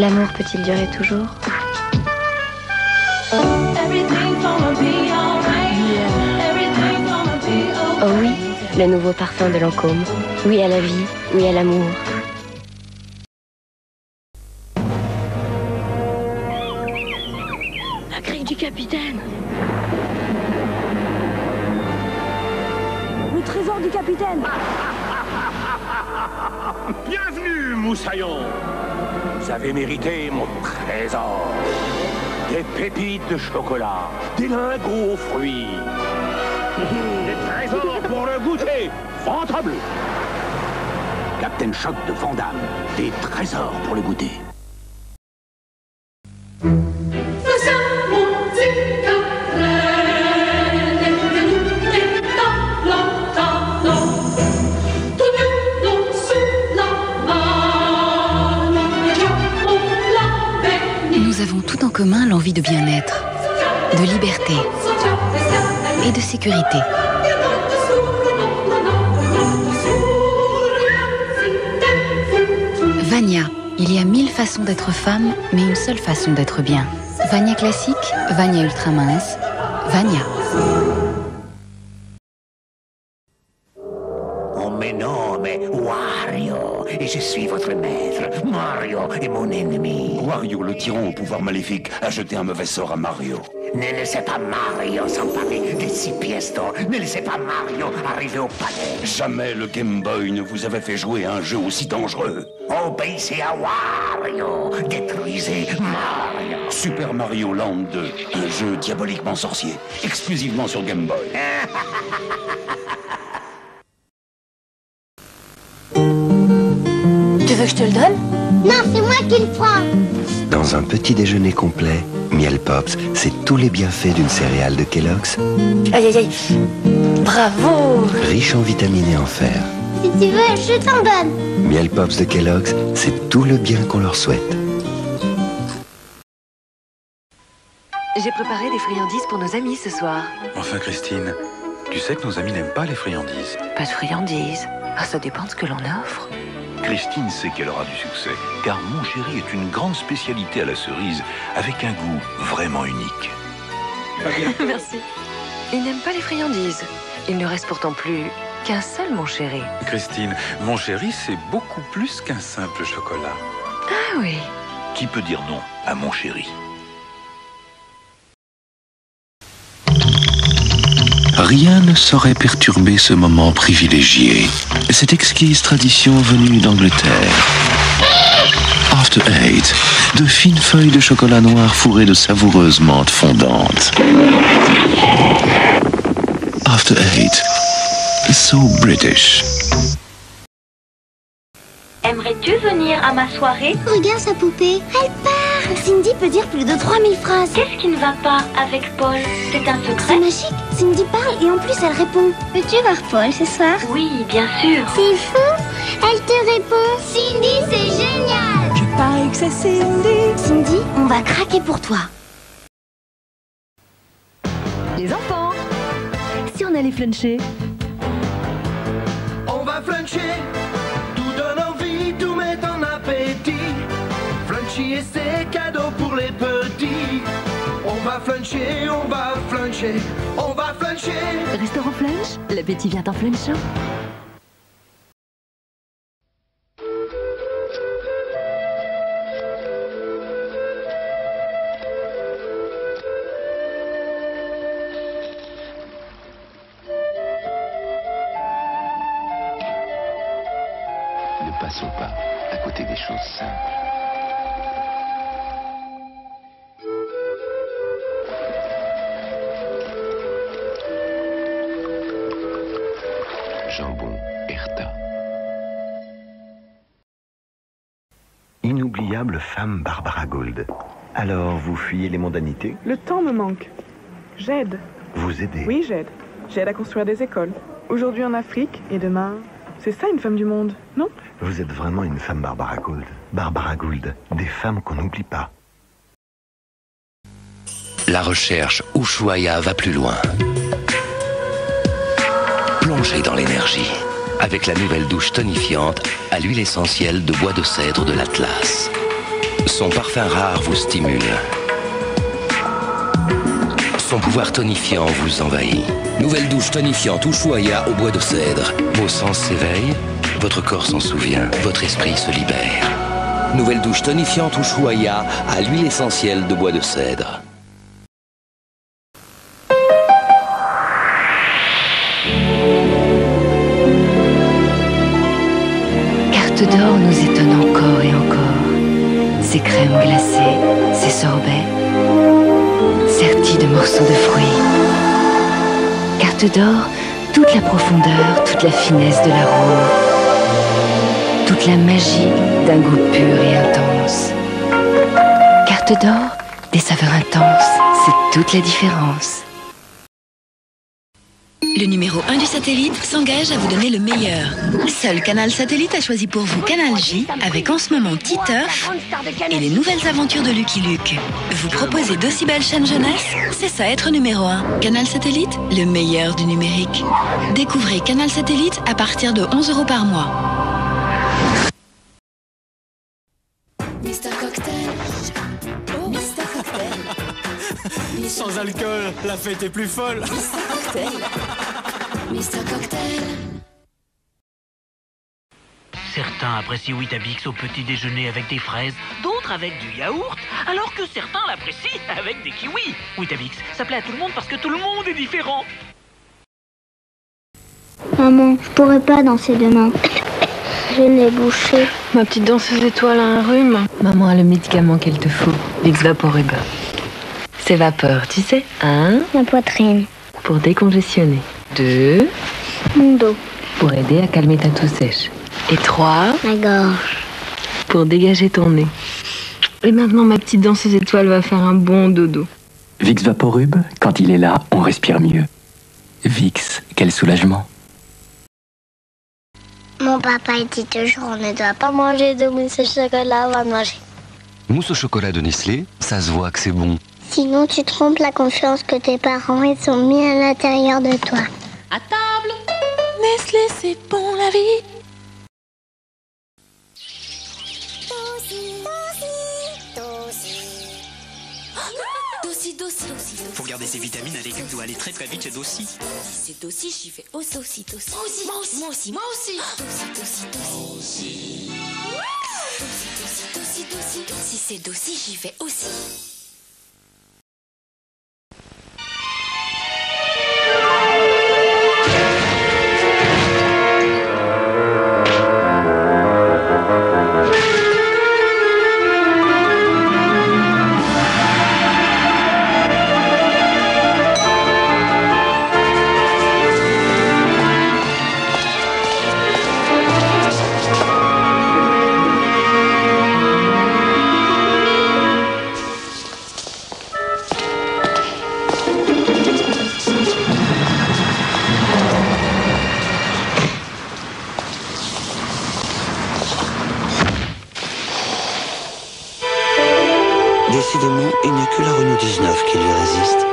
L'amour peut-il durer toujours? Oh oui, le nouveau parfum de Lancôme. Oui à la vie, oui à l'amour. La grille du capitaine. Le trésor du capitaine. Bienvenue, Moussaillon. Vous avez mérité mon trésor. Des pépites de chocolat, des lingots aux fruits. Des trésors pour le goûter. Fontainebleau. Captain Choc de Vandame. Des trésors pour le goûter. Nous avons tout en commun l'envie de bien-être, de liberté et de sécurité. Vania, il y a 1000 façons d'être femme, mais une seule façon d'être bien. Vania classique, Vania ultra mince, Vania. Oh mais non, mais Wario, et je suis votre maître. Mario est mon ennemi. Wario, le tyran au pouvoir maléfique, a jeté un mauvais sort à Mario. Ne laissez pas Mario s'emparer des 6 pièces d'or. Ne laissez pas Mario arriver au palais. Jamais le Game Boy ne vous avait fait jouer à un jeu aussi dangereux. Obéissez à Wario. Détruisez Mario. Super Mario Land 2, un jeu diaboliquement sorcier, exclusivement sur Game Boy. Tu veux que je te le donne? Non, c'est moi qui le prends. Dans un petit déjeuner complet, Miel Pops, c'est tous les bienfaits d'une céréale de Kellogg's. Aïe aïe aïe. Bravo. Riche en vitamines et en fer. Si tu veux, je t'en donne. Miel Pops de Kellogg's, c'est tout le bien qu'on leur souhaite. J'ai préparé des friandises pour nos amis ce soir. Enfin, Christine, tu sais que nos amis n'aiment pas les friandises. Pas de friandises. Ah, ça dépend de ce que l'on offre. Christine sait qu'elle aura du succès, car Mon Chéri est une grande spécialité à la cerise, avec un goût vraiment unique. Merci. Il n'aime pas les friandises. Il ne reste pourtant plus qu'un seul Mon Chéri. Christine, Mon Chéri, c'est beaucoup plus qu'un simple chocolat. Ah oui. Qui peut dire non à Mon Chéri? Rien ne saurait perturber ce moment privilégié. Cette exquise tradition venue d'Angleterre. After Eight, de fines feuilles de chocolat noir fourrées de savoureuses menthes fondantes. After Eight, so British. Aimerais-tu venir à ma soirée? Regarde sa poupée, elle parle. Cindy peut dire plus de 3000 phrases. Qu'est-ce qui ne va pas avec Paul? C'est un secret? C'est magique, Cindy parle et en plus elle répond. Veux-tu voir Paul ce soir? Oui, bien sûr. C'est fou, elle te répond. Cindy, c'est génial. Je parie que c'est Cindy. Cindy, on va craquer pour toi. Les enfants, si on allait fluncher. On va fluncher. Tout donne envie, tout met en appétit. Flunchy et ses cadeaux pour les petits. On va fluncher, on va fluncher, on va fluncher. Restaurant Flunch, l'appétit vient en flunchant. Ne passons pas à côté des choses simples. Jambon Herta. Inoubliable femme Barbara Gould. Alors, vous fuyez les mondanités? Le temps me manque. J'aide. Vous aidez? Oui, j'aide. J'aide à construire des écoles. Aujourd'hui en Afrique et demain... C'est ça une femme du monde, non? Vous êtes vraiment une femme Barbara Gould. Barbara Gould, des femmes qu'on n'oublie pas. La recherche Ushuaïa va plus loin. Plongez dans l'énergie avec la nouvelle douche tonifiante à l'huile essentielle de bois de cèdre de l'Atlas. Son parfum rare vous stimule. Son pouvoir tonifiant vous envahit. Nouvelle douche tonifiante Ushuaïa au bois de cèdre. Vos sens s'éveillent, votre corps s'en souvient, votre esprit se libère. Nouvelle douche tonifiante Ushuaïa à l'huile essentielle de bois de cèdre. Carte d'Or nous étonne encore et encore. Ses crèmes glacées, ses sorbets, sertis de morceaux de fruits. Carte d'Or, toute la profondeur, toute la finesse de l'arôme, toute la magie d'un goût pur et intense. Carte d'Or, des saveurs intenses, c'est toute la différence. Le numéro 1 du satellite s'engage à vous donner le meilleur. Seul Canal Satellite a choisi pour vous Canal J, avec en ce moment Titeuf et les nouvelles aventures de Lucky Luke. Vous proposez d'aussi belles chaînes jeunesse? C'est ça être numéro 1. Canal Satellite, le meilleur du numérique. Découvrez Canal Satellite à partir de 11 € par mois. Mr Cocktail. Oh, Mr Cocktail. Sans alcool, la fête est plus folle. Mr Cocktail. Mr Cocktail. Certains apprécient Weetabix au petit déjeuner avec des fraises, d'autres avec du yaourt, alors que certains l'apprécient avec des kiwis. Weetabix, ça plaît à tout le monde parce que tout le monde est différent. Maman, je pourrais pas danser demain. J'ai le nez bouché. Ma petite danseuse étoile a un rhume. Maman a le médicament qu'il te faut, Vicks VapoRub. C'est vapeur, tu sais. 1. Ma poitrine. Pour décongestionner. 2. Mon dos. Pour aider à calmer ta toux sèche. Et 3. Ma gorge. Pour dégager ton nez. Et maintenant, ma petite danseuse étoile va faire un bon dodo. Vicks VapoRub, quand il est là, on respire mieux. Vicks, quel soulagement. Mon papa il dit toujours on ne doit pas manger de mousse au chocolat avant de manger. Mousse au chocolat de Nestlé, ça se voit que c'est bon. Sinon tu trompes la confiance que tes parents ils ont mis à l'intérieur de toi. À table. Nestlé, c'est bon la vie. Pour garder ses vitamines, un légume doit aller très très vite chez Dossi. Si c'est Dossi, j'y vais aussi. Moi aussi. Dossi. Si c'est Dossi, j'y vais aussi. Décidément, il n'y a que la Renault 19 qui lui résiste.